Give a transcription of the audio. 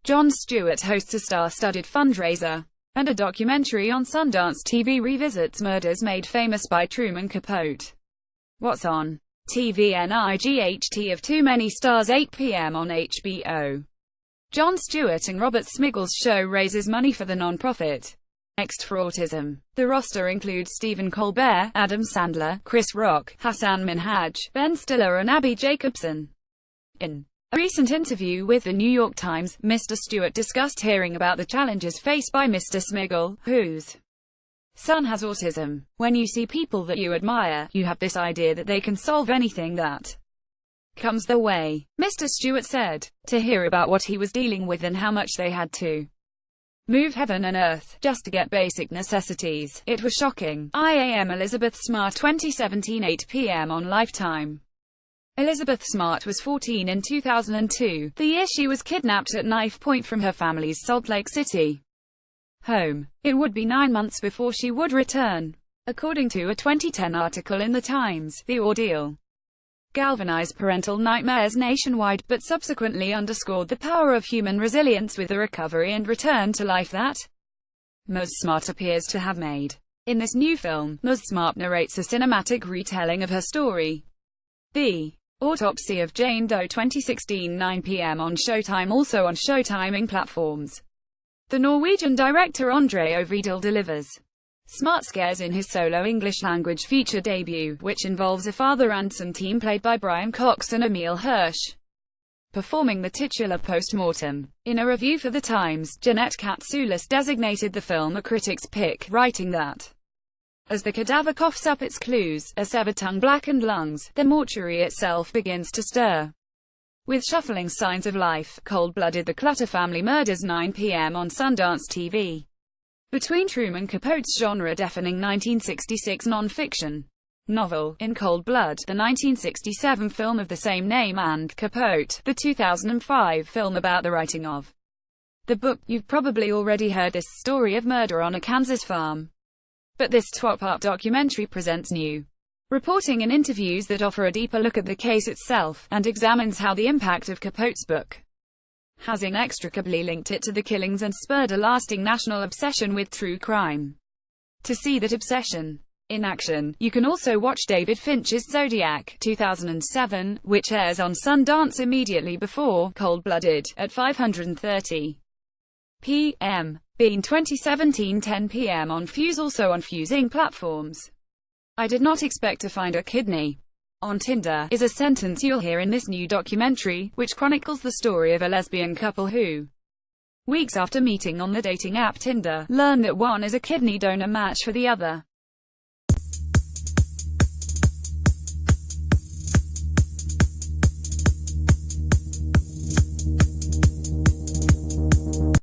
Jon Stewart hosts a star-studded fundraiser, and a documentary on Sundance TV revisits murders made famous by Truman Capote. What's on TVNIGHT of Too Many Stars, 8 p.m. on HBO. Jon Stewart and Robert Smigel's show raises money for the non-profit Next for Autism. The roster includes Stephen Colbert, Adam Sandler, Chris Rock, Hassan Minhaj, Ben Stiller and Abbi Jacobson. In a recent interview with The New York Times, Mr. Stewart discussed hearing about the challenges faced by Mr. Smigel, whose son has autism. When you see people that you admire, you have this idea that they can solve anything that comes their way. Mr. Stewart said, to hear about what he was dealing with and how much they had to move heaven and earth just to get basic necessities, it was shocking. I am Elizabeth Smart, 2017, 8 p.m. on Lifetime. Elizabeth Smart was 14 in 2002, the year she was kidnapped at knife point from her family's Salt Lake City home. It would be 9 months before she would return. According to a 2010 article in The Times, the ordeal galvanized parental nightmares nationwide, but subsequently underscored the power of human resilience with the recovery and return to life that Ms. Smart appears to have made. In this new film, Ms. Smart narrates a cinematic retelling of her story. The Autopsy of Jane Doe, 2016, 9 p.m. on Showtime. Also on Showtiming platforms, the Norwegian director André Øvredal delivers Smart scares in his solo English-language feature debut, which involves a father and son team played by Brian Cox and Emile Hirsch, performing the titular post-mortem. In a review for The Times, Jeanette Katsoulis designated the film a critic's pick, writing that as the cadaver coughs up its clues, a severed tongue, blackened lungs, the mortuary itself begins to stir with shuffling signs of life. Cold-blooded: The Clutter Family Murders, 9 p.m. on Sundance TV. Between Truman Capote's genre-deafening 1966 non-fiction novel, In Cold Blood, the 1967 film of the same name, and Capote, the 2005 film about the writing of the book, you've probably already heard this story of murder on a Kansas farm. But this 12-part documentary presents new reporting and interviews that offer a deeper look at the case itself, and examines how the impact of Capote's book has inextricably linked it to the killings and spurred a lasting national obsession with true crime. To see that obsession in action, you can also watch David Fincher's Zodiac, 2007, which airs on Sundance immediately before Cold-Blooded, at 5:30 p.m. Bean, 2017, 10 p.m. on Fuse. Also on Fusing platforms. I did not expect to find a kidney on Tinder, is a sentence you'll hear in this new documentary, which chronicles the story of a lesbian couple who, weeks after meeting on the dating app Tinder, learn that one is a kidney donor match for the other.